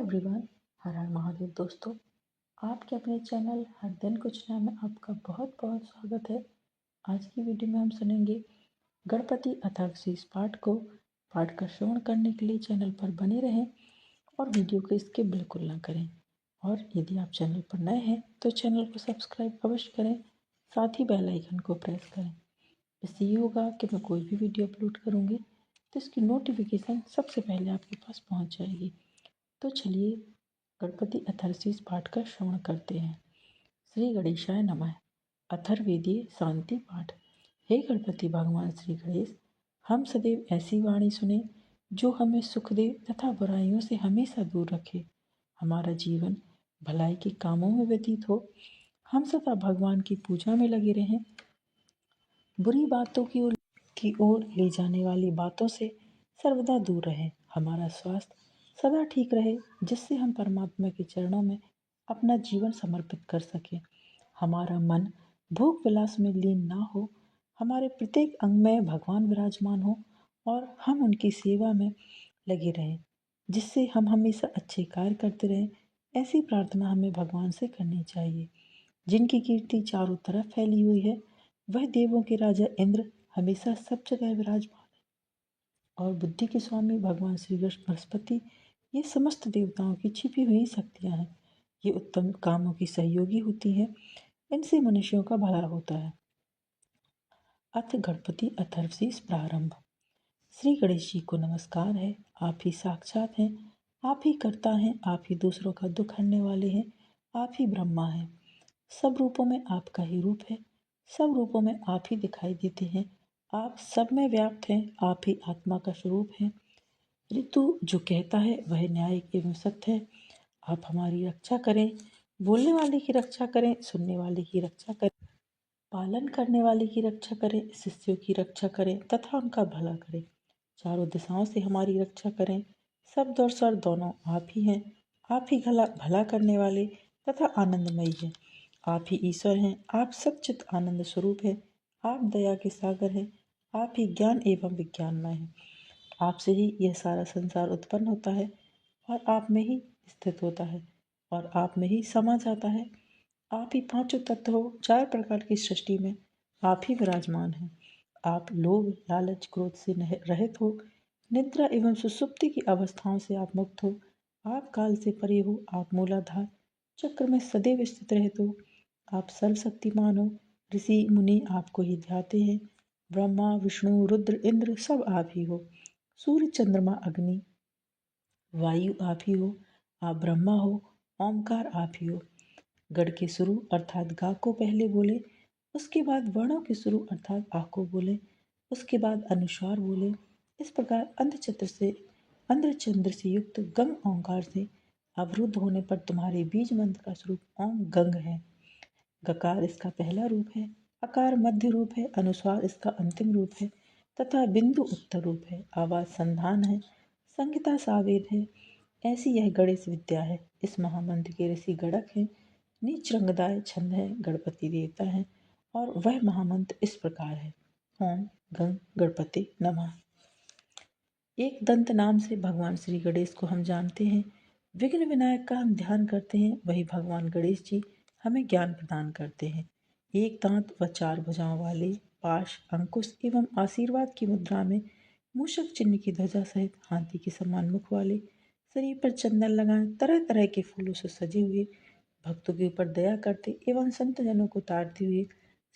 Everyone, हर हर महादेव दोस्तों। आपके अपने चैनल हर दिन कुछ नया में आपका बहुत बहुत स्वागत है। आज की वीडियो में हम सुनेंगे गणपति अथर्वशीष पाठ का श्रवण करने के लिए चैनल पर बने रहें और वीडियो को स्किप बिल्कुल ना करें। और यदि आप चैनल पर नए हैं तो चैनल को सब्सक्राइब अवश्य करें, साथ ही बेल आइकन को प्रेस करें। इससे ये होगा कि मैं कोई भी वीडियो अपलोड करूँगी तो इसकी नोटिफिकेशन सबसे पहले आपके पास पहुँच जाएगी। तो चलिए गणपति अथर्वशीष पाठ का श्रवण करते हैं। श्री गणेशाय नमः। अथर्ववेदीय शांति पाठ। हे गणपति भगवान श्री गणेश, हम सदैव ऐसी वाणी सुने जो हमें सुख दे तथा बुराइयों से हमेशा दूर रखे। हमारा जीवन भलाई के कामों में व्यतीत हो। हम सदा भगवान की पूजा में लगे रहें। बुरी बातों की ओर ले जाने वाली बातों से सर्वदा दूर रहें। हमारा स्वास्थ्य सदा ठीक रहे, जिससे हम परमात्मा के चरणों में अपना जीवन समर्पित कर सकें। हमारा मन भोग विलास में लीन ना हो। हमारे प्रत्येक अंग में भगवान विराजमान हो और हम उनकी सेवा में लगे रहें, जिससे हम हमेशा अच्छे कार्य करते रहें। ऐसी प्रार्थना हमें भगवान से करनी चाहिए। जिनकी कीर्ति चारों तरफ फैली हुई है, वह देवों के राजा इंद्र हमेशा सब जगह विराजमान और बुद्धि के स्वामी भगवान श्री कृष्ण बृहस्पति, ये समस्त देवताओं की छिपी हुई शक्तियाँ हैं। ये उत्तम कामों की सहयोगी होती हैं। इनसे मनुष्यों का भला होता है। अथ गणपति अथर्वशीष प्रारंभ। श्री गणेश जी को नमस्कार है। आप ही साक्षात हैं, आप ही कर्ता हैं, आप ही दूसरों का दुख हरने वाले हैं, आप ही ब्रह्मा हैं। सब रूपों में आपका ही रूप है, सब रूपों में आप ही दिखाई देते हैं। आप सब में व्याप्त हैं, आप ही आत्मा का स्वरूप हैं। ऋतु जो कहता है वह न्यायिक एवं सत्य है। आप हमारी रक्षा करें, बोलने वाले की रक्षा करें, सुनने वाले की रक्षा करें, पालन करने वाले की रक्षा करें, शिष्यों की रक्षा करें तथा उनका भला करें। चारों दिशाओं से हमारी रक्षा करें। शब्द और स्वर दोनों आप ही हैं। आप ही भला करने वाले तथा आनंदमयी हैं। आप ही ईश्वर हैं। आप सच्चित आनंद स्वरूप हैं। आप दया के सागर हैं। आप ही ज्ञान एवं विज्ञानमय हैं। आपसे ही यह सारा संसार उत्पन्न होता है और आप में ही स्थित होता है और आप में ही समा जाता है। आप ही पांचों तत्व हो। चार प्रकार की सृष्टि में आप ही विराजमान हैं। आप लोभ लालच क्रोध से रहित हो। निद्रा एवं सुसुप्ति की अवस्थाओं से आप मुक्त हो। आप काल से परे हो। आप मूलाधार चक्र में सदैव स्थित रहते हो। आप सर्वशक्तिमान हो। ऋषि मुनि आपको ही ध्याते हैं। ब्रह्मा विष्णु रुद्र इंद्र सब आप ही हो। सूर्य चंद्रमा अग्नि वायु आप ही हो। आप ब्रह्मा हो। ओमकार आप ही हो। गढ़ के शुरू अर्थात गा को पहले बोले, उसके बाद वर्णों के शुरू अर्थात आ को बोले, उसके बाद अनुस्वार बोले। इस प्रकार अंधचंद्र से युक्त गंग ओंकार से अवरुद्ध होने पर तुम्हारे बीज मंत्र का स्वरूप ओम गंग है। गकार इसका पहला रूप है, अकार मध्य रूप है, अनुस्वार इसका अंतिम रूप है तथा बिंदु उत्तर रूप है। आवाज संधान है, संहिता सावेद है। ऐसी यह गणेश विद्या है। इस महामंत्र के ऋषि गणक हैं। नीच रंगदाय छंद है, गणपति देवता है और वह महामंत्र इस प्रकार है। ओम गंग गणपति नमः। एक दंत नाम से भगवान श्री गणेश को हम जानते हैं। विघ्न विनायक का हम ध्यान करते हैं, वही भगवान गणेश जी हमें ज्ञान प्रदान करते हैं। एक दांत व चार भुजाओं वाले, पाश अंकुश एवं आशीर्वाद की मुद्रा में, मूषक चिन्ह की ध्वजा सहित हाथी के समान मुख वाले, शरीर पर चंदन लगाए, तरह तरह के फूलों से सजे हुए, भक्तों के ऊपर दया करते एवं संत जनों को तारते हुए,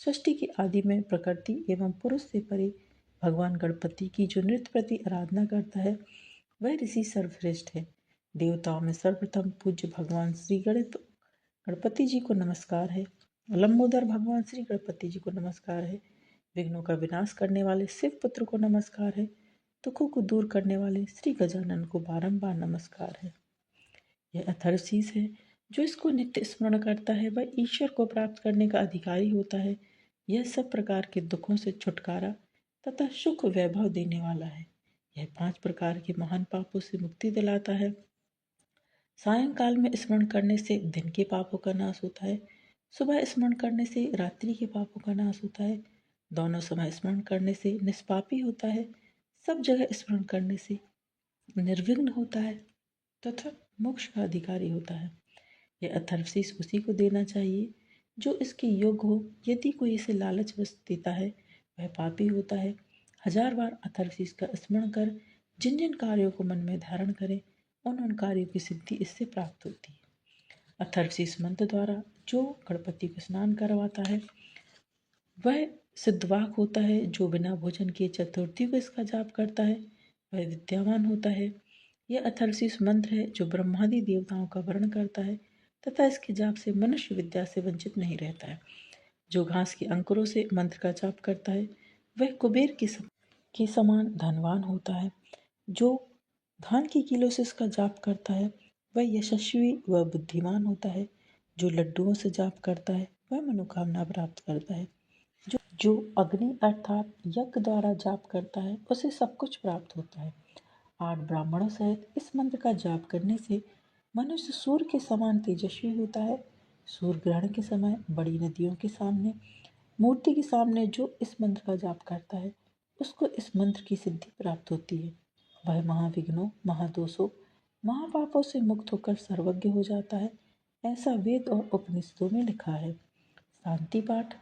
सृष्टि के आदि में प्रकृति एवं पुरुष से परे भगवान गणपति की जो नृत्य प्रति आराधना करता है, वह ऋषि सर्वश्रेष्ठ है। देवताओं में सर्वप्रथम पूज्य भगवान श्री गणपति जी को नमस्कार है। लंबोदर भगवान श्री गणपति जी को नमस्कार है। विघ्नों का विनाश करने वाले शिव पुत्र को नमस्कार है। दुखों को दूर करने वाले श्री गजानन को बारंबार नमस्कार है। यह अथर्वशीष है। जो इसको नित्य स्मरण करता है वह ईश्वर को प्राप्त करने का अधिकारी होता है। यह सब प्रकार के दुखों से छुटकारा तथा सुख वैभव देने वाला है। यह 5 प्रकार के महान पापों से मुक्ति दिलाता है। सायंकाल में स्मरण करने से दिन के पापों का नाश होता है। सुबह स्मरण करने से रात्रि के पापों का नाश होता है। दोनों समय स्मरण करने से निष्पापी होता है। सब जगह स्मरण करने से निर्विघ्न होता है तथा मोक्ष का अधिकारी होता है। यह अथर्वशीष उसी को देना चाहिए जो इसके योग्य हो। यदि कोई इसे लालचवश देता है वह पापी होता है। 1000 बार अथर्वशीष का स्मरण कर जिन जिन कार्यों को मन में धारण करें उन कार्यों की सिद्धि इससे प्राप्त होती है। अथर्वशीष मंत्र द्वारा जो गणपति को स्नान करवाता है वह सिद्धवाक होता है। जो बिना भोजन किए चतुर्थी को इसका जाप करता है वह विद्यावान होता है। यह अथर्वशीष मंत्र है जो ब्रह्मादि देवताओं का वर्ण करता है तथा इसके जाप से मनुष्य विद्या से वंचित नहीं रहता है। जो घास के अंकुरों से मंत्र का जाप करता है वह कुबेर के समान धनवान होता है। जो धान की कीलों से इसका जाप करता है वह यशस्वी व बुद्धिमान होता है। जो लड्डुओं से जाप करता है वह मनोकामना प्राप्त करता है। जो अग्नि अर्थात यज्ञ द्वारा जाप करता है उसे सब कुछ प्राप्त होता है। 8 ब्राह्मणों सहित इस मंत्र का जाप करने से मनुष्य सूर्य के समान तेजस्वी होता है। सूर्य ग्रहण के समय बड़ी नदियों के सामने मूर्ति के सामने जो इस मंत्र का जाप करता है उसको इस मंत्र की सिद्धि प्राप्त होती है। वह महाविघ्नों, महादोषों, महापापों से मुक्त होकर सर्वज्ञ हो जाता है। ऐसा वेद और उपनिषदों में लिखा है। शांति पाठ।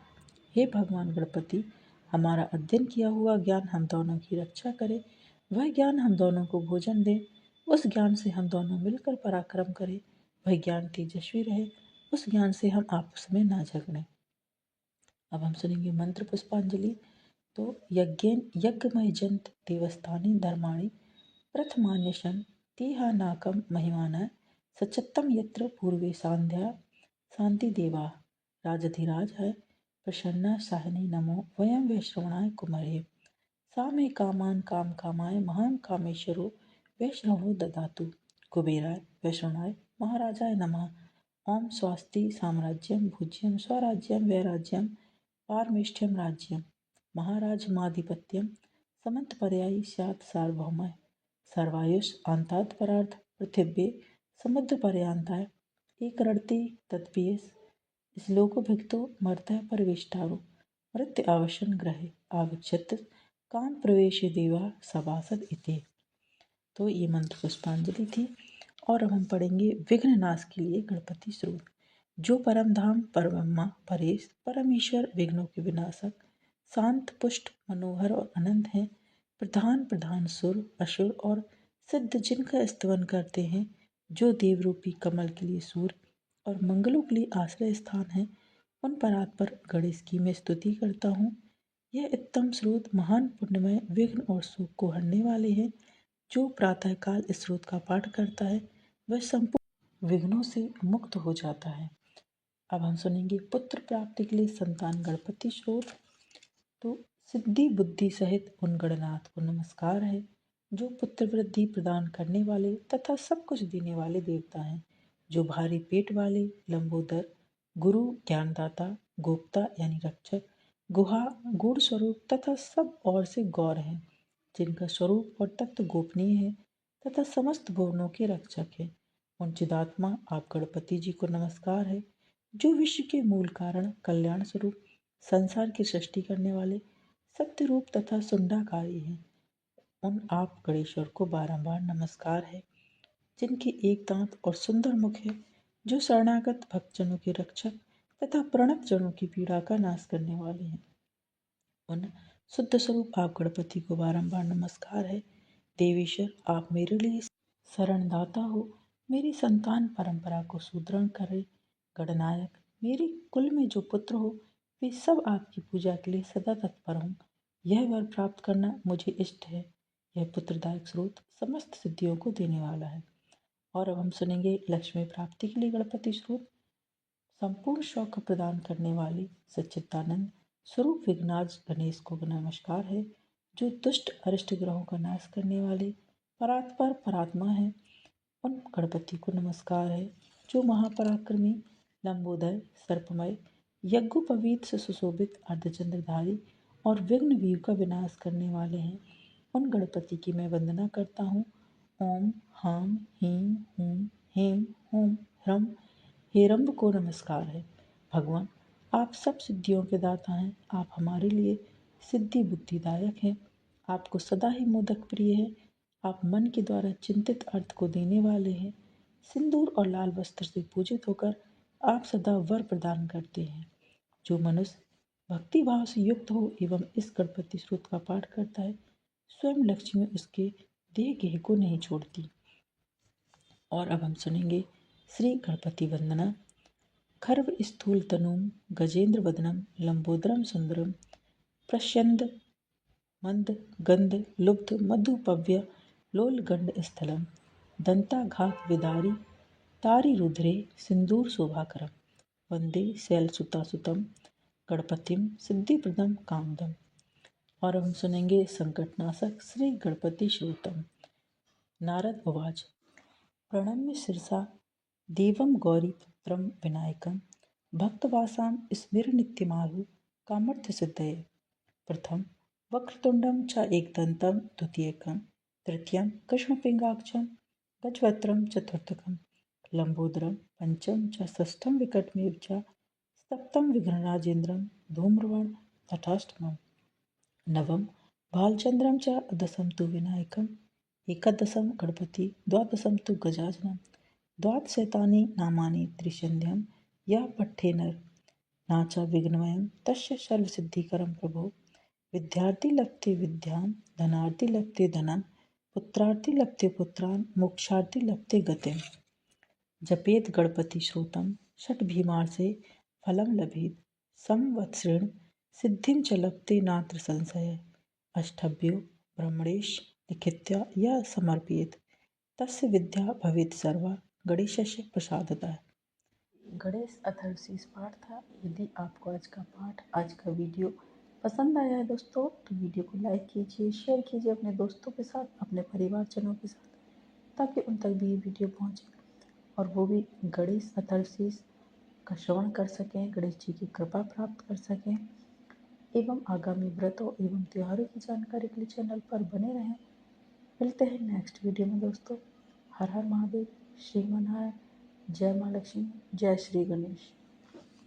हे भगवान गणपति, हमारा अध्ययन किया हुआ ज्ञान हम दोनों की रक्षा करे। वह ज्ञान हम दोनों को भोजन दे। उस ज्ञान से हम दोनों मिलकर पराक्रम करें। वह ज्ञान तेजस्वी रहे। उस ज्ञान से हम आपस में ना झगड़ें। अब हम सुनेंगे मंत्र पुष्पांजलि। तो यज्ञमय जंत देवस्थानी धर्माणि प्रथमान्यशन तेहा नाकम महिमाना सचत्तम यत्र पूर्वे सांध्या शांति देवा राजधिराज है प्रसन्ना साहिनी नमो वयम वैश्रवणाय कुमरे सा मे कामान काम कामाय महान कामेश्वरो वैश्रवणो ददातु कुबेराय वैश्रवणाय महाराजाय नमः। ओम स्वस्ति साम्राज्यम भुज्यम स्वराज्यम वैराज्यम पारमेष्ठ्यम राज्यम महाराजमाधिपत्यम समंतपर्यायी स्यात् सार्वभौमः सर्वायुष अंतात् परार्थ पृथिव्ये समुद्र पर्यांताय एक रड़ते तत्पीयस श्लोको भिक्तो मर्तः परिवेष्टारो मृत्य आवशन ग्रहे आविक्षत काम प्रवेश देवा सभासद इति। तो ये मंत्र पुष्पांजलि थी। और अब हम पढ़ेंगे विघ्न नाश के लिए गणपति स्तोत्र। जो परम धाम परब्रह्मा परेश परमेश्वर विघ्नों के विनाशक शांत पुष्ट मनोहर और अनंत हैं। प्रधान प्रधान सुर असुर और सिद्ध जिनका स्तवन करते हैं। जो देवरूपी कमल के लिए सूर्य और मंगलों के लिए आश्रय स्थान है उन परात्पर गणेश की मैं स्तुति करता हूँ। यह उत्तम स्रोत महान पुण्यमय विघ्न और सुख को हरने वाले हैं। जो प्रातःकाल इस स्रोत का पाठ करता है वह संपूर्ण विघ्नों से मुक्त हो जाता है। अब हम सुनेंगे पुत्र प्राप्ति के लिए संतान गणपति स्रोत। तो सिद्धि बुद्धि सहित उन गणनाथ को नमस्कार है जो पुत्र वृद्धि प्रदान करने वाले तथा सब कुछ देने वाले देवता हैं। जो भारी पेट वाले लंबोदर गुरु ज्ञानदाता गोप्ता यानी रक्षक गुहा गूढ़ स्वरूप तथा सब और से गौर हैं। जिनका स्वरूप और तत्व गोपनीय है तथा समस्त भुवनों के रक्षक है। उन चिदात्मा आप गणपति जी को नमस्कार है जो विश्व के मूल कारण कल्याण स्वरूप संसार की सृष्टि करने वाले सत्य रूप तथा सुंदरकारी हैं। उन आप गणेश्वर को बारंबार नमस्कार है जिनके एक दांत और सुंदर मुख है। जो शरणागत भक्तजनों के रक्षक तथा प्रणत जनों की पीड़ा का नाश करने वाले हैं। उन शुद्ध स्वरूप आप गणपति को बारंबार नमस्कार है। देवेश्वर आप मेरे लिए शरणदाता हो। मेरी संतान परंपरा को सुदृढ़ करे। गणनायक मेरे कुल में जो पुत्र हो वे सब आपकी पूजा के लिए सदा तत्पर हों। यह वर प्राप्त करना मुझे इष्ट है। यह पुत्रदायक स्रोत समस्त सिद्धियों को देने वाला है। और अब हम सुनेंगे लक्ष्मी प्राप्ति के लिए गणपति स्रोत। संपूर्ण शौक प्रदान करने वाले सच्चिदानंद स्वरूप विघ्नाज गणेश को नमस्कार है जो दुष्ट अरिष्ट ग्रहों का नाश करने वाले परात्पर परात्मा है। उन गणपति को नमस्कार है जो महापराक्रमी लंबोदर सर्पमय यज्ञोपवीत से सुशोभित अर्धचंद्रधारी और विघ्न व्यू का विनाश करने वाले हैं। उन गणपति की मैं वंदना करता हूँ। ओम हाम हीम हूम हेम होम ह्रम हेरम्ब को नमस्कार है। भगवान आप सब सिद्धियों के दाता हैं। आप हमारे लिए सिद्धि बुद्धिदायक हैं। आपको सदा ही मोदक प्रिय है। आप मन के द्वारा चिंतित अर्थ को देने वाले हैं। सिंदूर और लाल वस्त्र से पूजित होकर आप सदा वर प्रदान करते हैं। जो मनुष्य भक्ति भाव से युक्त हो एवं इस गणपति स्तोत्र का पाठ करता है, स्वयं लक्ष्मी उसके दिए गेह को नहीं छोड़ती। और अब हम सुनेंगे श्री गणपति वंदना। खर्व स्थूल तनुम गजेंद्र वदनम लंबोदरम सुंदरम प्रस्यंद मंद गंध लुब्ध मधुपव्य लोलगंड स्थलम दंताघात विदारी तारी रुद्रे सिंदूर शोभाकरम वंदे शैलसुतासुतम गणपतिम सिद्धिप्रदम कामदम। और हम सुनेंगे संकटनाशक श्री गणपति श्रोतम। नारद उवाच प्रणम्य शिरसा देवं गौरीपुत्रं विनायकं भक्तवासां स्मिरनित्यमाहु कामर्थसिद्धये। प्रथम वक्रतुण्डं च एकदन्तं द्वितीयकं तृतीयं कृष्णपिङ्गाक्षं गजवक्त्रं चतुर्थकं लम्बोदरं पंचम च षष्ठं विकटमेव च सप्तम विघ्नराजेन्द्रं धूम्रवर्णं तथाष्टमम् नवम भालचंद्रम च दशम तु विनायकम एकादशम गणपति द्वादशम तु गजाननम द्वादशैतानि नामानि त्रिशन्ध्यम यः पठ्ठेन नाचा विघ्नमयं तस्य सर्वसिद्धिकरं प्रभो। विद्यार्थी लभते विद्यां धनार्थी लभते धनं पुत्रार्थी लभते पुत्रान् मोक्षार्थी लभते गतिम्। जपेत गणपति श्रोतम षट भीमार्से फलं लभेत संवत्सरेण सिद्धिं च लभते नात्र संशय। अष्टभ्यो ब्रह्मणेश लिखित्या यः समर्पयेत् तस्य विद्या भवेत् सर्वा गणेशस्य प्रसादतः। गणेश अथर्वशीष पाठ था। यदि आपको आज का पाठ, आज का वीडियो पसंद आया है दोस्तों, तो वीडियो को लाइक कीजिए, शेयर कीजिए अपने दोस्तों के साथ, अपने परिवारजनों के साथ, ताकि उन तक भी ये वीडियो पहुंचे और वो भी गणेश अथर्वशीष का श्रवण कर सकें, गणेश जी की कृपा प्राप्त कर सकें एवं आगामी व्रतों एवं त्योहारों की जानकारी के लिए चैनल पर बने रहें। मिलते हैं नेक्स्ट वीडियो में दोस्तों। हर हर महादेव, श्री मनारायण, जय माँ लक्ष्मी, जय श्री गणेश।